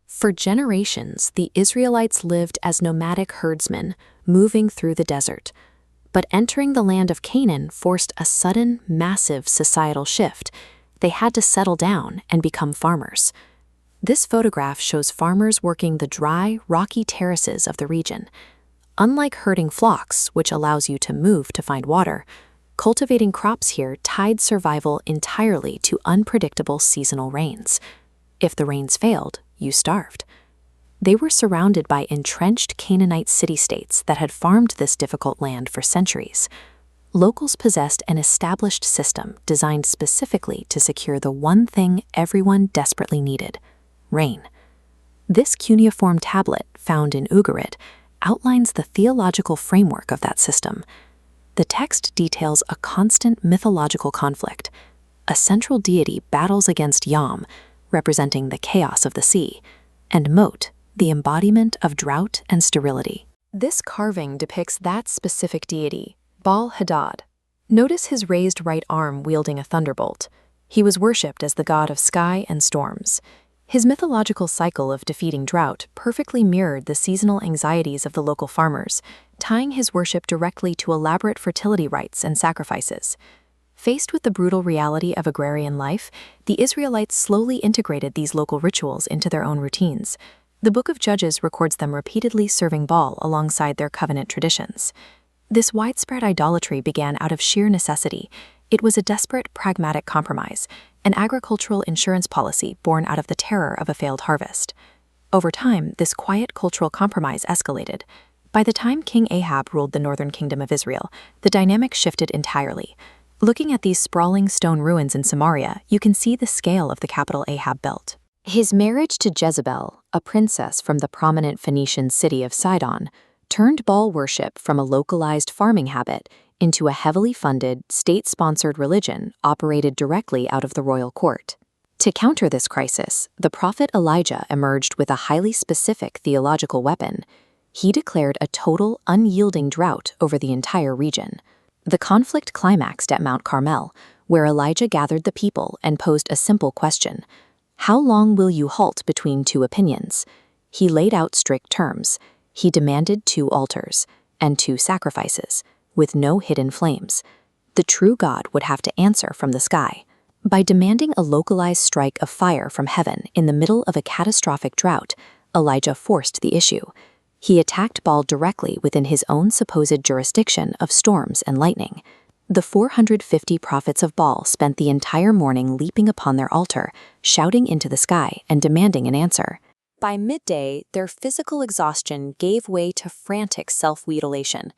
For generations, the Israelites lived as nomadic herdsmen, moving through the desert. But entering the land of Canaan forced a sudden, massive societal shift. They had to settle down and become farmers. This photograph shows farmers working the dry, rocky terraces of the region. Unlike herding flocks, which allows you to move to find water, cultivating crops here tied survival entirely to unpredictable seasonal rains. If the rains failed, you starved. They were surrounded by entrenched Canaanite city-states that had farmed this difficult land for centuries. Locals possessed an established system designed specifically to secure the one thing everyone desperately needed: rain. This cuneiform tablet, found in Ugarit, outlines the theological framework of that system. The text details a constant mythological conflict. A central deity battles against Yam, representing the chaos of the sea, and Mot, the embodiment of drought and sterility. This carving depicts that specific deity, Baal Hadad. Notice his raised right arm wielding a thunderbolt. He was worshipped as the god of sky and storms. His mythological cycle of defeating drought perfectly mirrored the seasonal anxieties of the local farmers, tying his worship directly to elaborate fertility rites and sacrifices. Faced with the brutal reality of agrarian life, the Israelites slowly integrated these local rituals into their own routines. The Book of Judges records them repeatedly serving Baal alongside their covenant traditions. This widespread idolatry began out of sheer necessity. It was a desperate, pragmatic compromise, an agricultural insurance policy born out of the terror of a failed harvest. Over time, this quiet cultural compromise escalated. By the time King Ahab ruled the northern kingdom of Israel, the dynamic shifted entirely. Looking at these sprawling stone ruins in Samaria, you can see the scale of the capital Ahab built. His marriage to Jezebel, a princess from the prominent Phoenician city of Sidon, turned Baal worship from a localized farming habit into a heavily funded, state-sponsored religion operated directly out of the royal court. To counter this crisis, the prophet Elijah emerged with a highly specific theological weapon. He declared a total, unyielding drought over the entire region. The conflict climaxed at Mount Carmel, where Elijah gathered the people and posed a simple question: how long will you halt between two opinions? He laid out strict terms. He demanded 2 altars and 2 sacrifices, with no hidden flames. The true God would have to answer from the sky. By demanding a localized strike of fire from heaven in the middle of a catastrophic drought, Elijah forced the issue. He attacked Baal directly within his own supposed jurisdiction of storms and lightning. The 450 prophets of Baal spent the entire morning leaping upon their altar, shouting into the sky and demanding an answer. By midday, their physical exhaustion gave way to frantic self-mutilation.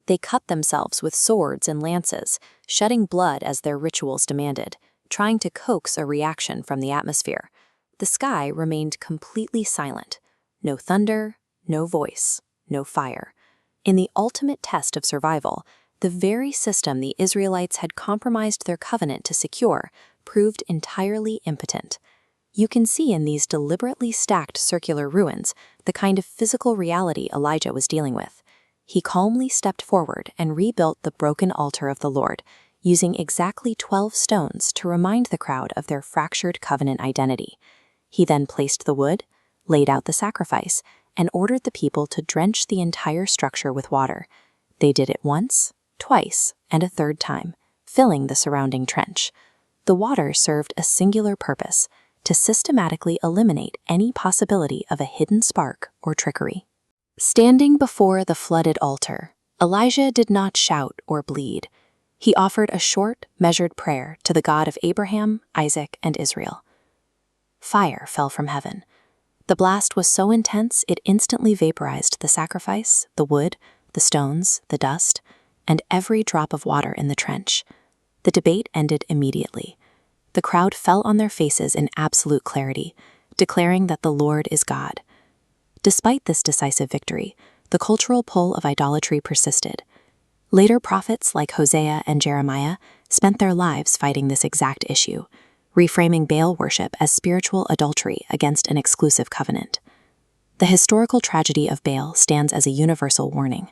They cut themselves with swords and lances, shedding blood as their rituals demanded, trying to coax a reaction from the atmosphere. The sky remained completely silent. No thunder, no voice, no fire. In the ultimate test of survival, the very system the Israelites had compromised their covenant to secure proved entirely impotent. You can see in these deliberately stacked circular ruins the kind of physical reality Elijah was dealing with. He calmly stepped forward and rebuilt the broken altar of the Lord, using exactly 12 stones to remind the crowd of their fractured covenant identity. He then placed the wood, laid out the sacrifice, and ordered the people to drench the entire structure with water. They did it once, twice, and a third time, filling the surrounding trench. The water served a singular purpose: to systematically eliminate any possibility of a hidden spark or trickery. Standing before the flooded altar, Elijah did not shout or bleed. He offered a short, measured prayer to the God of Abraham, Isaac, and Israel. Fire fell from heaven. The blast was so intense it instantly vaporized the sacrifice, the wood, the stones, the dust, and every drop of water in the trench. The debate ended immediately. The crowd fell on their faces in absolute clarity, declaring that the Lord is God. Despite this decisive victory, the cultural pull of idolatry persisted. Later prophets like Hosea and Jeremiah spent their lives fighting this exact issue, reframing Baal worship as spiritual adultery against an exclusive covenant. The historical tragedy of Baal stands as a universal warning.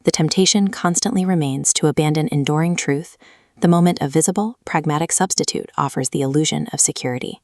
The temptation constantly remains to abandon enduring truth the moment a visible, pragmatic substitute offers the illusion of security.